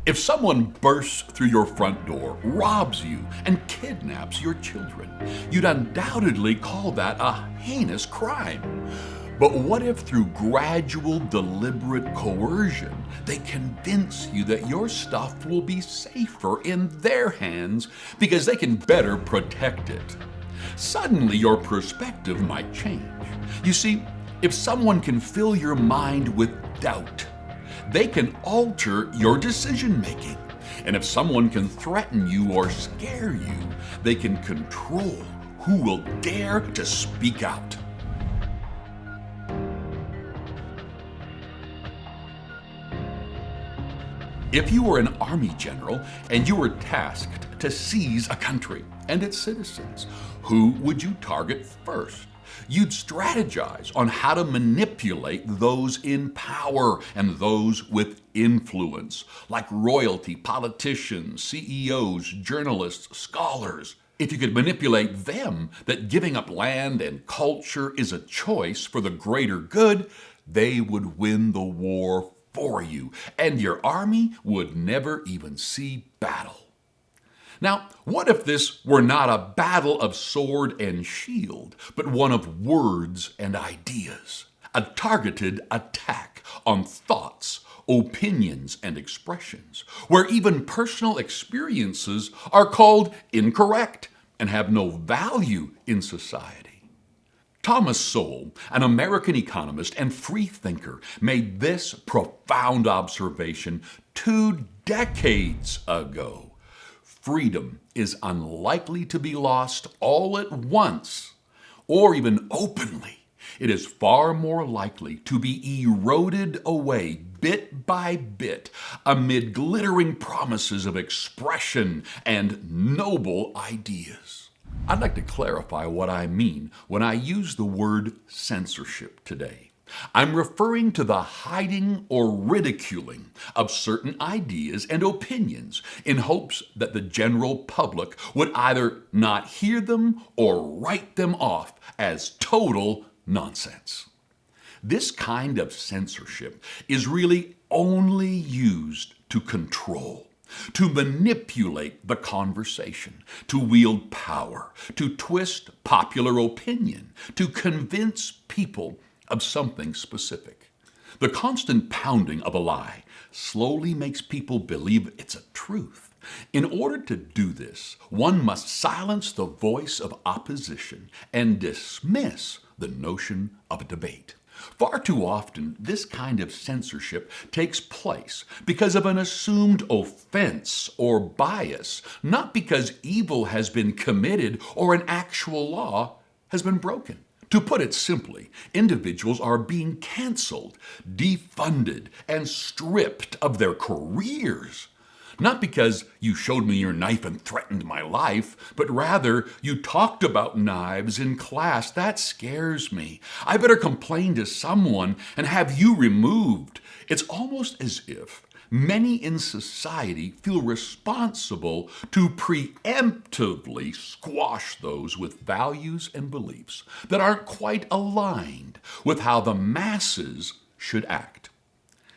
If someone bursts through your front door, robs you, and kidnaps your children, you'd undoubtedly call that a heinous crime. But what if through gradual, deliberate coercion, they convince you that your stuff will be safer in their hands because they can better protect it? Suddenly your perspective might change. You see, if someone can fill your mind with doubt, they can alter your decision making. And if someone can threaten you or scare you, they can control who will dare to speak out. If you were an army general and you were tasked to seize a country and its citizens, who would you target first? You'd strategize on how to manipulate those in power and those with influence, like royalty, politicians, CEOs, journalists, scholars. If you could manipulate them that giving up land and culture is a choice for the greater good, they would win the war for you, and your army would never even see battle. Now, what if this were not a battle of sword and shield, but one of words and ideas? A targeted attack on thoughts, opinions, and expressions, where even personal experiences are called incorrect and have no value in society. Thomas Sowell, an American economist and freethinker, made this profound observation 2 decades ago. Freedom is unlikely to be lost all at once, or even openly. It is far more likely to be eroded away bit by bit amid glittering promises of expression and noble ideas. I'd like to clarify what I mean when I use the word censorship today. I'm referring to the hiding or ridiculing of certain ideas and opinions in hopes that the general public would either not hear them or write them off as total nonsense. This kind of censorship is really only used to control, to manipulate the conversation, to wield power, to twist popular opinion, to convince people of something specific. The constant pounding of a lie slowly makes people believe it's a truth. In order to do this, one must silence the voice of opposition and dismiss the notion of a debate. Far too often, this kind of censorship takes place because of an assumed offense or bias, not because evil has been committed or an actual law has been broken. To put it simply, individuals are being canceled, defunded, and stripped of their careers. Not because you showed me your knife and threatened my life, but rather you talked about knives in class. That scares me. I better complain to someone and have you removed. It's almost as if many in society feel responsible to preemptively squash those with values and beliefs that aren't quite aligned with how the masses should act.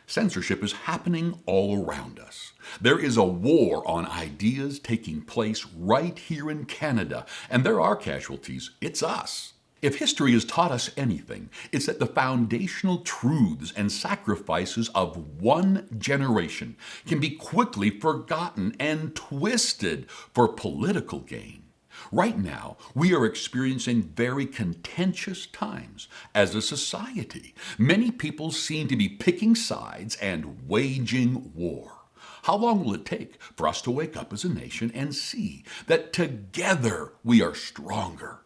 Censorship is happening all around us. There is a war on ideas taking place right here in Canada, and there are casualties. It's us. If history has taught us anything, it's that the foundational truths and sacrifices of one generation can be quickly forgotten and twisted for political gain. Right now, we are experiencing very contentious times as a society. Many people seem to be picking sides and waging war. How long will it take for us to wake up as a nation and see that together we are stronger?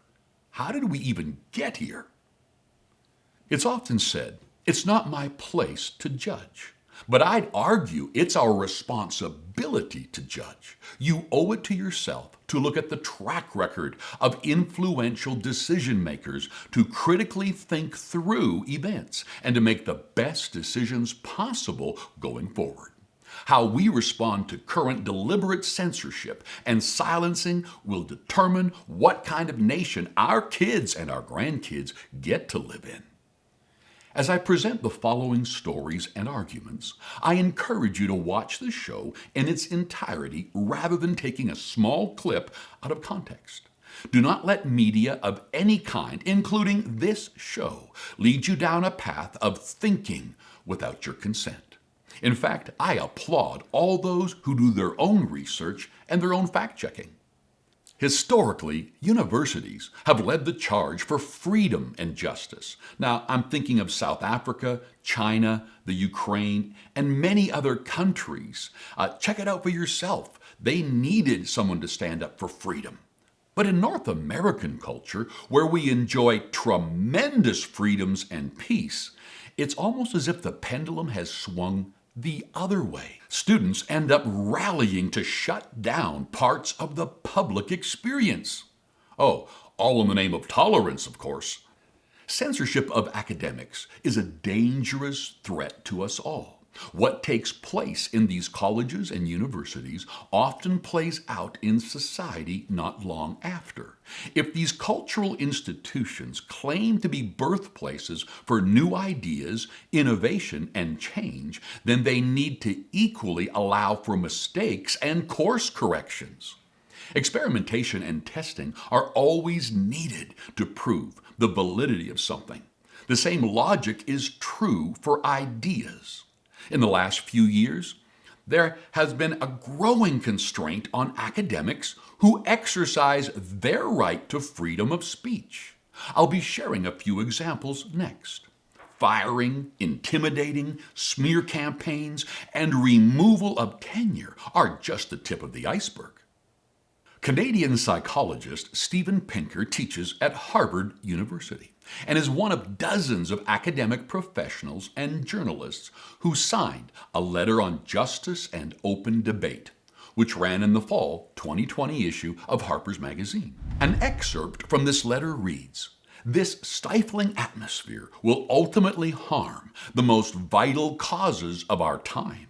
How did we even get here? It's often said, it's not my place to judge. But I'd argue it's our responsibility to judge. You owe it to yourself to look at the track record of influential decision makers, to critically think through events, and to make the best decisions possible going forward. How we respond to current deliberate censorship and silencing will determine what kind of nation our kids and our grandkids get to live in. As I present the following stories and arguments, I encourage you to watch the show in its entirety rather than taking a small clip out of context. Do not let media of any kind, including this show, lead you down a path of thinking without your consent. In fact, I applaud all those who do their own research and their own fact-checking. Historically, universities have led the charge for freedom and justice. Now, I'm thinking of South Africa, China, the Ukraine, and many other countries. Check it out for yourself. They needed someone to stand up for freedom. But in North American culture, where we enjoy tremendous freedoms and peace, it's almost as if the pendulum has swung the other way. Students end up rallying to shut down parts of the public experience. Oh, all in the name of tolerance, of course. Censorship of academics is a dangerous threat to us all. What takes place in these colleges and universities often plays out in society not long after. If these cultural institutions claim to be birthplaces for new ideas, innovation, and change, then they need to equally allow for mistakes and course corrections. Experimentation and testing are always needed to prove the validity of something. The same logic is true for ideas. In the last few years, there has been a growing constraint on academics who exercise their right to freedom of speech. I'll be sharing a few examples next. Firing, intimidating, smear campaigns, and removal of tenure are just the tip of the iceberg. Canadian psychologist Steven Pinker teaches at Harvard University and is one of dozens of academic professionals and journalists who signed a letter on justice and open debate, which ran in the fall 2020 issue of Harper's Magazine. An excerpt from this letter reads, "This stifling atmosphere will ultimately harm the most vital causes of our time.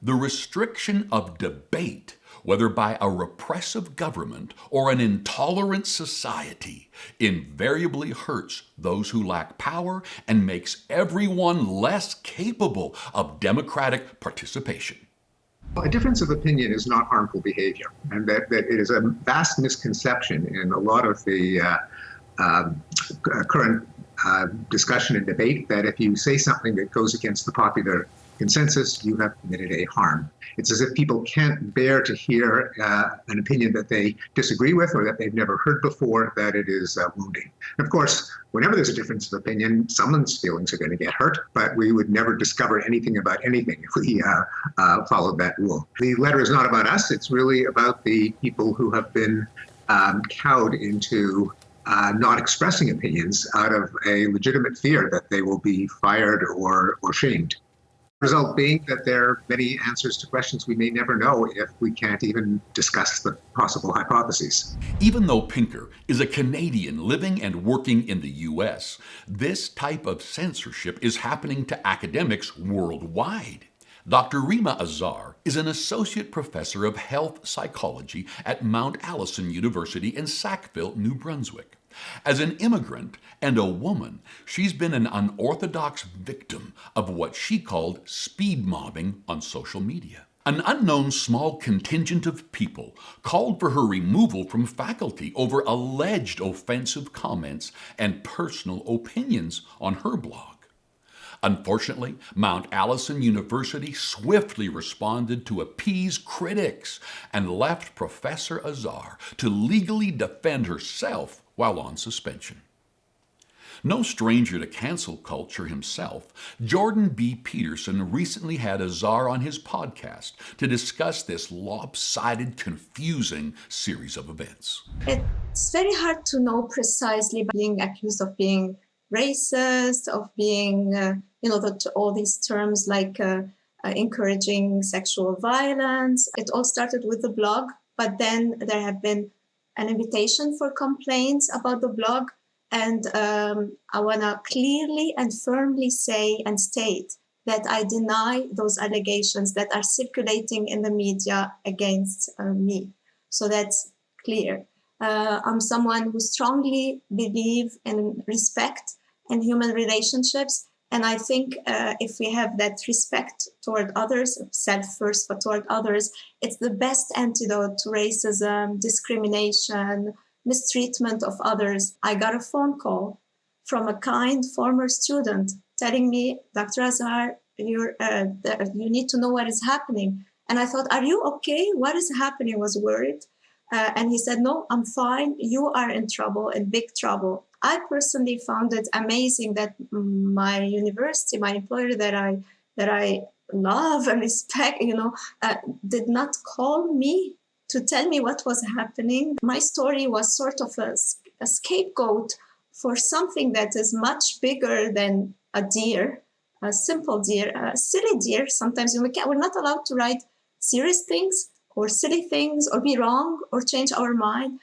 The restriction of debate, whether by a repressive government or an intolerant society, invariably hurts those who lack power and makes everyone less capable of democratic participation." A difference of opinion is not harmful behavior, and that it is a vast misconception in a lot of the current discussion and debate that if you say something that goes against the popular consensus, you have committed a harm. It's as if people can't bear to hear an opinion that they disagree with or that they've never heard before, that it is wounding. And of course, whenever there's a difference of opinion, someone's feelings are going to get hurt, but we would never discover anything about anything if we followed that rule. The letter is not about us. It's really about the people who have been cowed into not expressing opinions out of a legitimate fear that they will be fired or shamed. The result being that there are many answers to questions we may never know if we can't even discuss the possible hypotheses. Even though Pinker is a Canadian living and working in the U.S., this type of censorship is happening to academics worldwide. Dr. Rima Azar is an associate professor of health psychology at Mount Allison University in Sackville, New Brunswick. As an immigrant and a woman, she's been an unorthodox victim of what she called speed mobbing on social media. An unknown small contingent of people called for her removal from faculty over alleged offensive comments and personal opinions on her blog. Unfortunately, Mount Allison University swiftly responded to appease critics and left Professor Azar to legally defend herself while on suspension. No stranger to cancel culture himself, Jordan B. Peterson recently had Azar on his podcast to discuss this lopsided, confusing series of events. It's very hard to know precisely, being accused of being racist, of being, all these terms like encouraging sexual violence. It all started with the blog, but then there have been an invitation for complaints about the blog. And I want to clearly and firmly say and state that I deny those allegations that are circulating in the media against me. So that's clear. I'm someone who strongly believes in respect and human relationships, And I think if we have that respect toward others, self first, but toward others, it's the best antidote to racism, discrimination, mistreatment of others. I got a phone call from a kind former student telling me, Dr. Azhar, you need to know what is happening. And I thought, are you okay? What is happening? I was worried. And he said, no, I'm fine. You are in trouble, in big trouble. I personally found it amazing that my university, my employer that I love and respect, did not call me to tell me what was happening. My story was sort of a scapegoat for something that is much bigger than a deer, a simple deer, a silly deer. Sometimes we're not allowed to write serious things or silly things or be wrong or change our mind.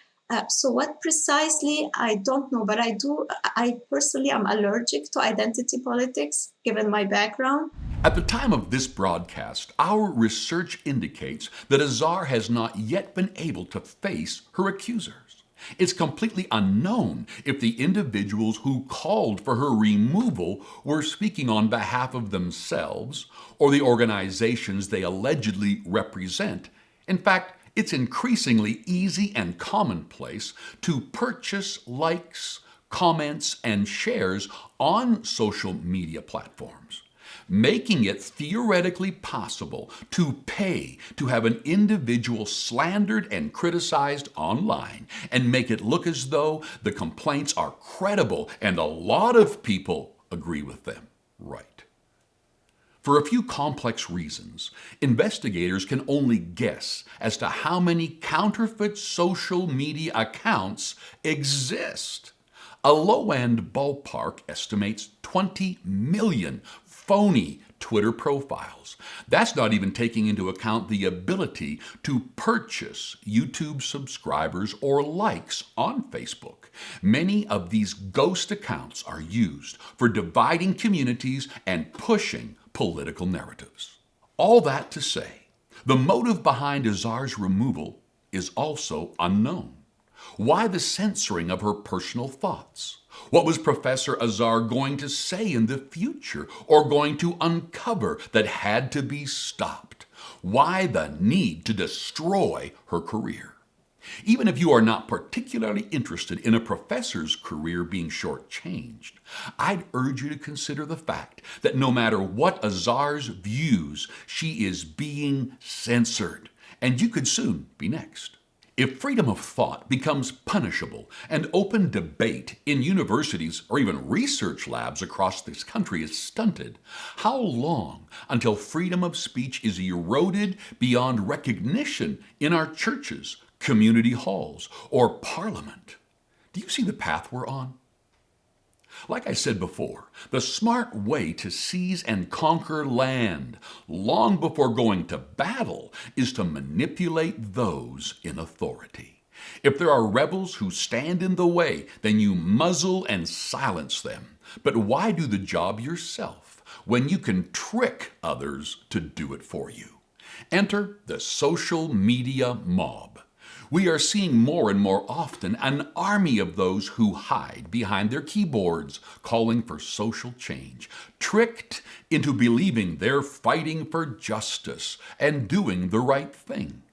So what precisely, I don't know, but I personally am allergic to identity politics, given my background. At the time of this broadcast, our research indicates that Azhar has not yet been able to face her accusers. It's completely unknown if the individuals who called for her removal were speaking on behalf of themselves or the organizations they allegedly represent. In fact, it's increasingly easy and commonplace to purchase likes, comments, and shares on social media platforms, making it theoretically possible to pay to have an individual slandered and criticized online and make it look as though the complaints are credible and a lot of people agree with them. Right. For a few complex reasons, investigators can only guess as to how many counterfeit social media accounts exist. A low-end ballpark estimates 20 million phony Twitter profiles. That's not even taking into account the ability to purchase YouTube subscribers or likes on Facebook. Many of these ghost accounts are used for dividing communities and pushing political narratives. All that to say, the motive behind Azhar's removal is also unknown. Why the censoring of her personal thoughts? What was Professor Azhar going to say in the future or going to uncover that had to be stopped? Why the need to destroy her career? Even if you are not particularly interested in a professor's career being shortchanged, I'd urge you to consider the fact that no matter what Azhar's views, she is being censored, and you could soon be next. If freedom of thought becomes punishable and open debate in universities or even research labs across this country is stunted, how long until freedom of speech is eroded beyond recognition in our churches, community halls, or parliament? Do you see the path we're on? Like I said before, the smart way to seize and conquer land long before going to battle is to manipulate those in authority. If there are rebels who stand in the way, then you muzzle and silence them. But why do the job yourself when you can trick others to do it for you? Enter the social media mob. We are seeing more and more often an army of those who hide behind their keyboards, calling for social change, tricked into believing they're fighting for justice and doing the right thing.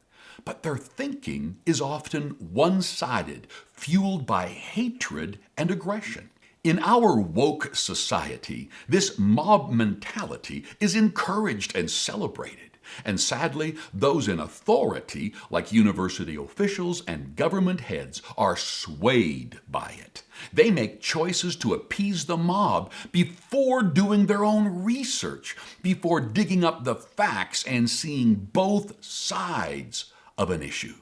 But their thinking is often one-sided, fueled by hatred and aggression. In our woke society, this mob mentality is encouraged and celebrated. And sadly, those in authority, like university officials and government heads, are swayed by it. They make choices to appease the mob before doing their own research, before digging up the facts and seeing both sides of an issue.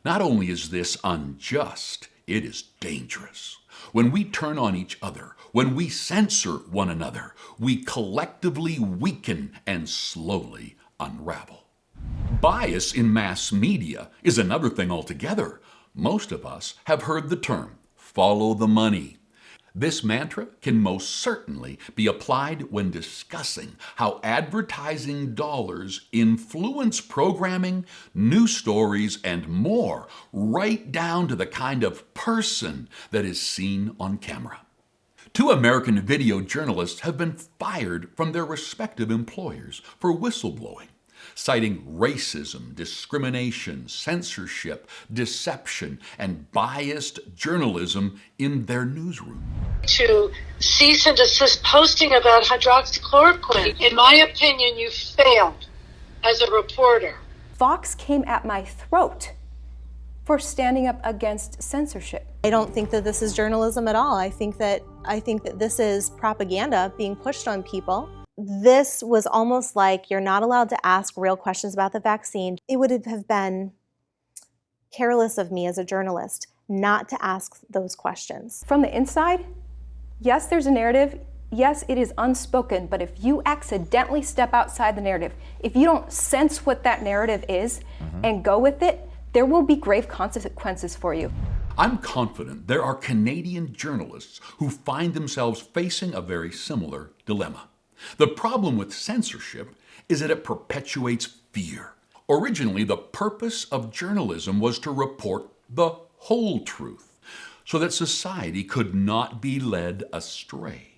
Not only is this unjust, it is dangerous. When we turn on each other, when we censor one another, we collectively weaken and slowly unravel. Bias in mass media is another thing altogether. Most of us have heard the term, follow the money. This mantra can most certainly be applied when discussing how advertising dollars influence programming, news stories, and more, right down to the kind of person that is seen on camera. Two American video journalists have been fired from their respective employers for whistleblowing, citing racism, discrimination, censorship, deception, and biased journalism in their newsroom. To cease and desist posting about hydroxychloroquine. In my opinion, you failed as a reporter. Fox came at my throat for standing up against censorship. I don't think that this is journalism at all. I think that this is propaganda being pushed on people. This was almost like you're not allowed to ask real questions about the vaccine. It would have been careless of me as a journalist not to ask those questions. From the inside, yes, there's a narrative. Yes, it is unspoken, but if you accidentally step outside the narrative, if you don't sense what that narrative is and go with it, there will be grave consequences for you. I'm confident there are Canadian journalists who find themselves facing a very similar dilemma. The problem with censorship is that it perpetuates fear. Originally, the purpose of journalism was to report the whole truth so that society could not be led astray.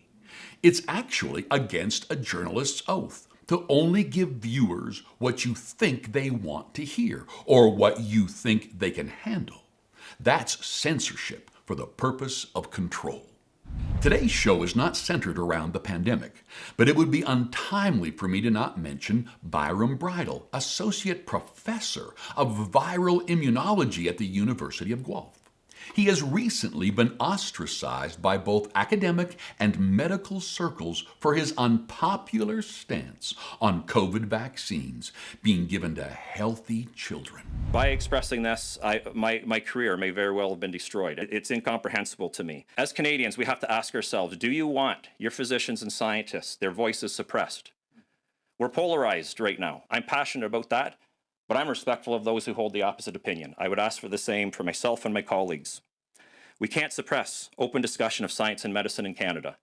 It's actually against a journalist's oath to only give viewers what you think they want to hear or what you think they can handle. That's censorship for the purpose of control. Today's show is not centered around the pandemic, but it would be untimely for me to not mention Byram Bridle, Associate Professor of Viral Immunology at the University of Guelph. He has recently been ostracized by both academic and medical circles for his unpopular stance on COVID vaccines being given to healthy children. By expressing this, my career may very well have been destroyed. It's incomprehensible to me. As Canadians, we have to ask ourselves, do you want your physicians and scientists, their voices suppressed? We're polarized right now. I'm passionate about that, but I'm respectful of those who hold the opposite opinion. I would ask for the same for myself and my colleagues. We can't suppress open discussion of science and medicine in Canada.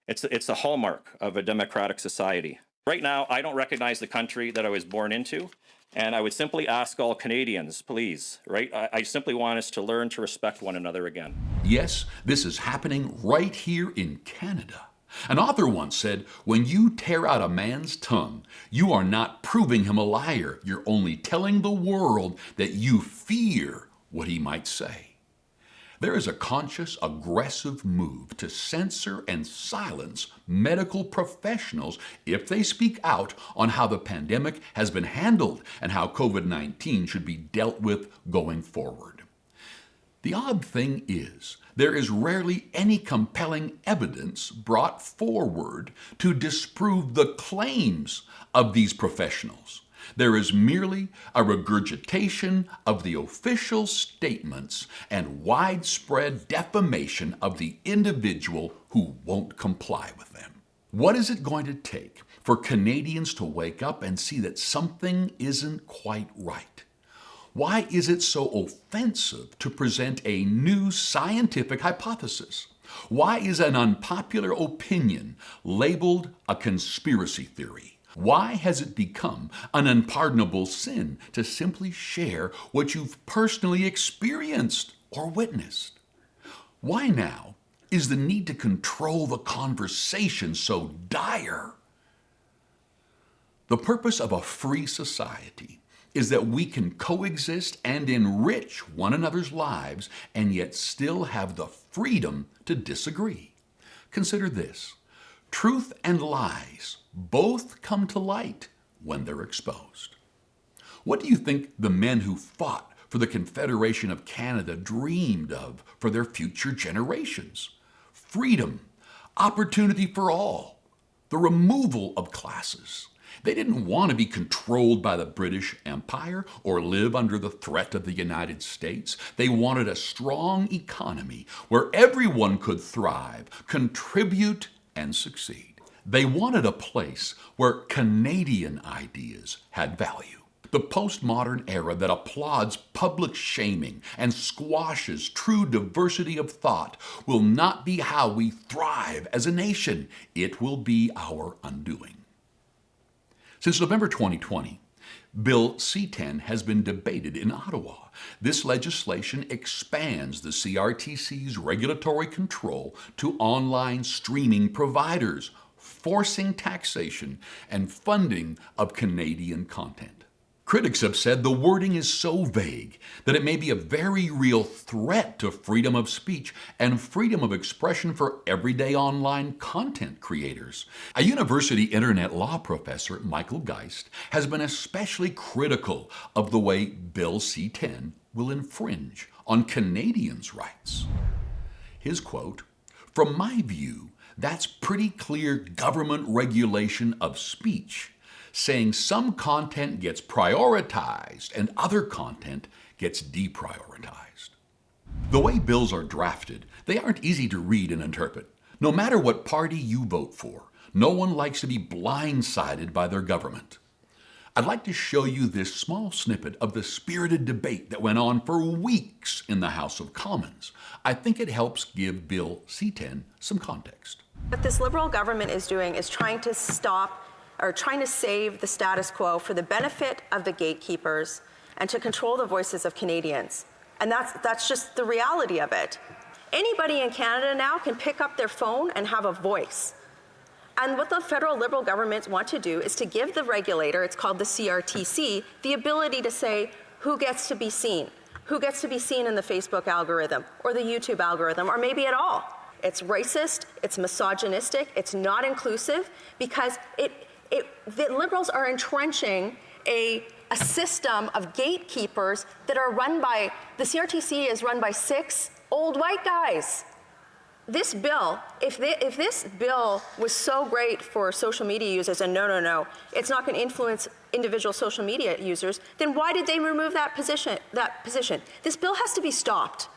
It's a hallmark of a democratic society. Right now, I don't recognize the country that I was born into, and I would simply ask all Canadians, please, right? I simply want us to learn to respect one another again. Yes, this is happening right here in Canada. An author once said, when you tear out a man's tongue, you are not proving him a liar. You're only telling the world that you fear what he might say. There is a conscious, aggressive move to censor and silence medical professionals if they speak out on how the pandemic has been handled and how COVID-19 should be dealt with going forward. The odd thing is, there is rarely any compelling evidence brought forward to disprove the claims of these professionals. There is merely a regurgitation of the official statements and widespread defamation of the individual who won't comply with them. What is it going to take for Canadians to wake up and see that something isn't quite right? Why is it so offensive to present a new scientific hypothesis? Why is an unpopular opinion labeled a conspiracy theory? Why has it become an unpardonable sin to simply share what you've personally experienced or witnessed? Why now is the need to control the conversation so dire? The purpose of a free society is that we can coexist and enrich one another's lives and yet still have the freedom to disagree. Consider this. Truth and lies both come to light when they're exposed. What do you think the men who fought for the Confederation of Canada dreamed of for their future generations? Freedom, opportunity for all, the removal of classes. They didn't want to be controlled by the British Empire or live under the threat of the United States. They wanted a strong economy where everyone could thrive, contribute, and succeed. They wanted a place where Canadian ideas had value. The postmodern era that applauds public shaming and squashes true diversity of thought will not be how we thrive as a nation. It will be our undoing. Since November 2020, Bill C-10 has been debated in Ottawa. This legislation expands the CRTC's regulatory control to online streaming providers, forcing taxation and funding of Canadian content. Critics have said the wording is so vague that it may be a very real threat to freedom of speech and freedom of expression for everyday online content creators. A university internet law professor, Michael Geist, has been especially critical of the way Bill C-10 will infringe on Canadians' rights. His quote, "From my view, that's pretty clear government regulation of speech, saying some content gets prioritized and other content gets deprioritized." The way bills are drafted, they aren't easy to read and interpret. No matter what party you vote for, no one likes to be blindsided by their government. I'd like to show you this small snippet of the spirited debate that went on for weeks in the House of Commons. I think it helps give Bill C-10 some context. What this Liberal government is doing is trying to save the status quo for the benefit of the gatekeepers and to control the voices of Canadians. And that's just the reality of it. Anybody in Canada now can pick up their phone and have a voice. And what the federal Liberal governments want to do is to give the regulator, it's called the CRTC, the ability to say who gets to be seen. Who gets to be seen in the Facebook algorithm or the YouTube algorithm, or maybe at all. It's racist, it's misogynistic, it's not inclusive, because the Liberals are entrenching a system of gatekeepers that are run by, the CRTC is run by 6 old white guys. This bill, if this bill was so great for social media users, and no, it's not going to influence individual social media users, then why did they remove that position? This bill has to be stopped.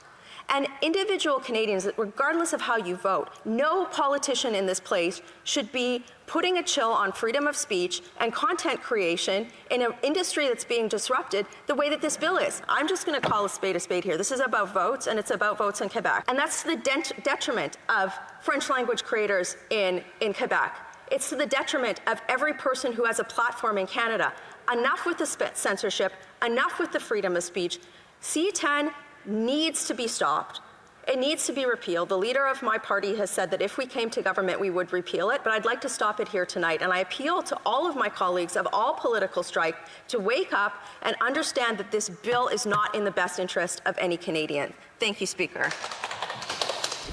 And individual Canadians, regardless of how you vote, no politician in this place should be putting a chill on freedom of speech and content creation in an industry that's being disrupted the way that this bill is. I'm just going to call a spade here. This is about votes, and it's about votes in Quebec. And that's to the detriment of French language creators in Quebec. It's to the detriment of every person who has a platform in Canada. Enough with the censorship, enough with the freedom of speech. C-10 needs to be stopped. It needs to be repealed. The leader of my party has said that if we came to government, we would repeal it, but I'd like to stop it here tonight. And I appeal to all of my colleagues of all political stripe to wake up and understand that this bill is not in the best interest of any Canadian. Thank you, Speaker.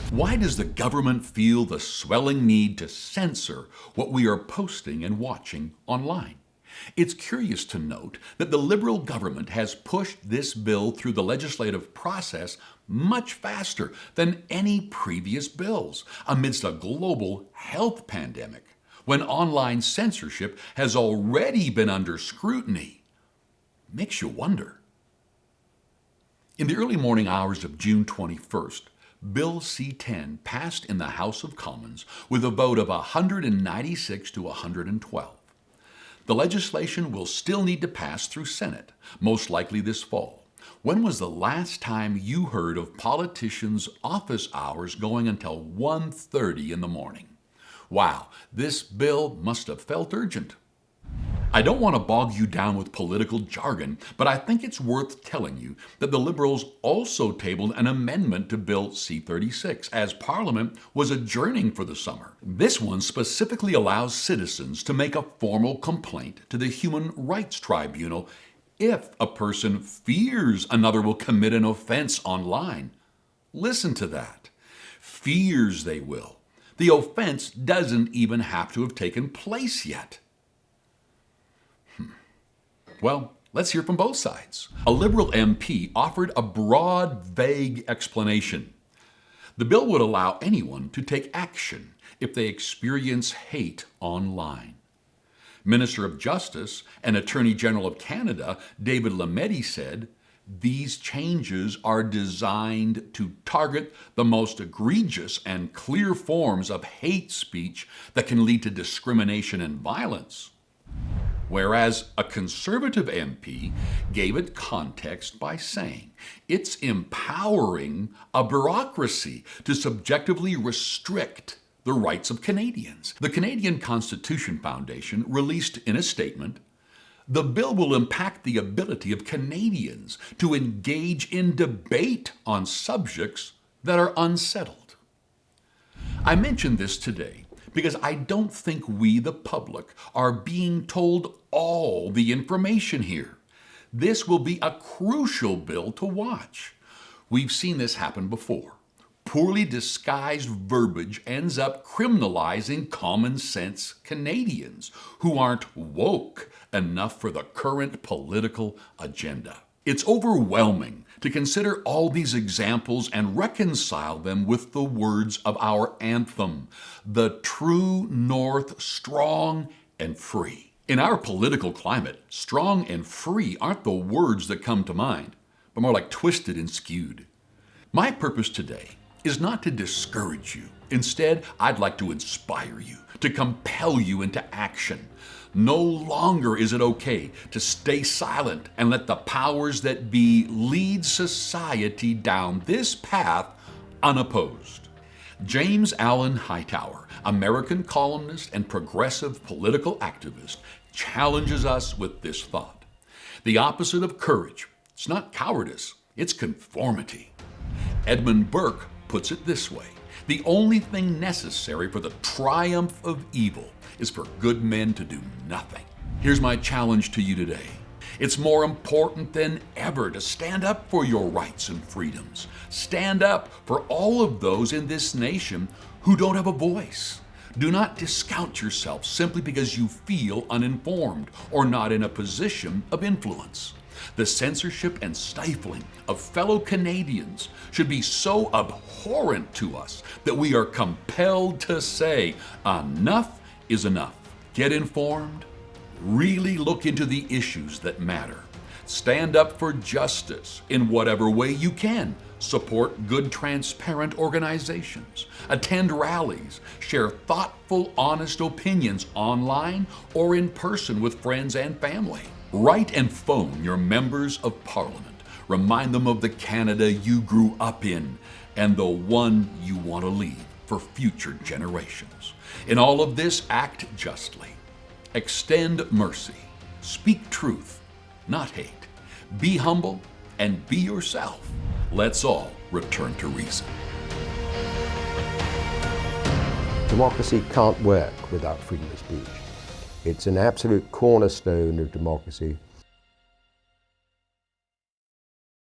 Why does the government feel the swelling need to censor what we are posting and watching online? It's curious to note that the Liberal government has pushed this bill through the legislative process much faster than any previous bills amidst a global health pandemic, when online censorship has already been under scrutiny. Makes you wonder. In the early morning hours of June 21st, Bill C-10 passed in the House of Commons with a vote of 196 to 112. The legislation will still need to pass through Senate, most likely this fall. When was the last time you heard of politicians' office hours going until 1:30 in the morning? Wow, this bill must have felt urgent. I don't want to bog you down with political jargon, but I think it's worth telling you that the Liberals also tabled an amendment to Bill C-36 as Parliament was adjourning for the summer. This one specifically allows citizens to make a formal complaint to the Human Rights Tribunal if a person fears another will commit an offense online. Listen to that. Fears they will. The offense doesn't even have to have taken place yet. Well, let's hear from both sides. A Liberal MP offered a broad, vague explanation. The bill would allow anyone to take action if they experience hate online. Minister of Justice and Attorney General of Canada, David Lametti, said, "These changes are designed to target the most egregious and clear forms of hate speech that can lead to discrimination and violence." Whereas a Conservative MP gave it context by saying it's empowering a bureaucracy to subjectively restrict the rights of Canadians. The Canadian Constitution Foundation released in a statement, The bill will impact the ability of Canadians to engage in debate on subjects that are unsettled. I mention this today because I don't think we, the public, are being told all the information here. This will be a crucial bill to watch. We've seen this happen before. Poorly disguised verbiage ends up criminalizing common sense Canadians who aren't woke enough for the current political agenda. It's overwhelming to consider all these examples and reconcile them with the words of our anthem, "The true North, strong and free." In our political climate, strong and free aren't the words that come to mind, but more like twisted and skewed. My purpose today is not to discourage you. Instead, I'd like to inspire you, to compel you into action. No longer is it okay to stay silent and let the powers that be lead society down this path unopposed. James Allen Hightower, American columnist and progressive political activist, challenges us with this thought. The opposite of courage, it's not cowardice, it's conformity. Edmund Burke puts it this way: the only thing necessary for the triumph of evil is for good men to do nothing. Here's my challenge to you today. It's more important than ever to stand up for your rights and freedoms. Stand up for all of those in this nation who don't have a voice. Do not discount yourself simply because you feel uninformed or not in a position of influence. The censorship and stifling of fellow Canadians should be so abhorrent to us that we are compelled to say, enough is enough. Get informed. Really look into the issues that matter. Stand up for justice in whatever way you can. Support good, transparent organizations. Attend rallies. Share thoughtful, honest opinions online or in person with friends and family. Write and phone your members of Parliament. Remind them of the Canada you grew up in and the one you want to leave for future generations. In all of this, act justly. Extend mercy. Speak truth, not hate. Be humble and be yourself. Let's all return to reason. Democracy can't work without freedom of speech. It's an absolute cornerstone of democracy.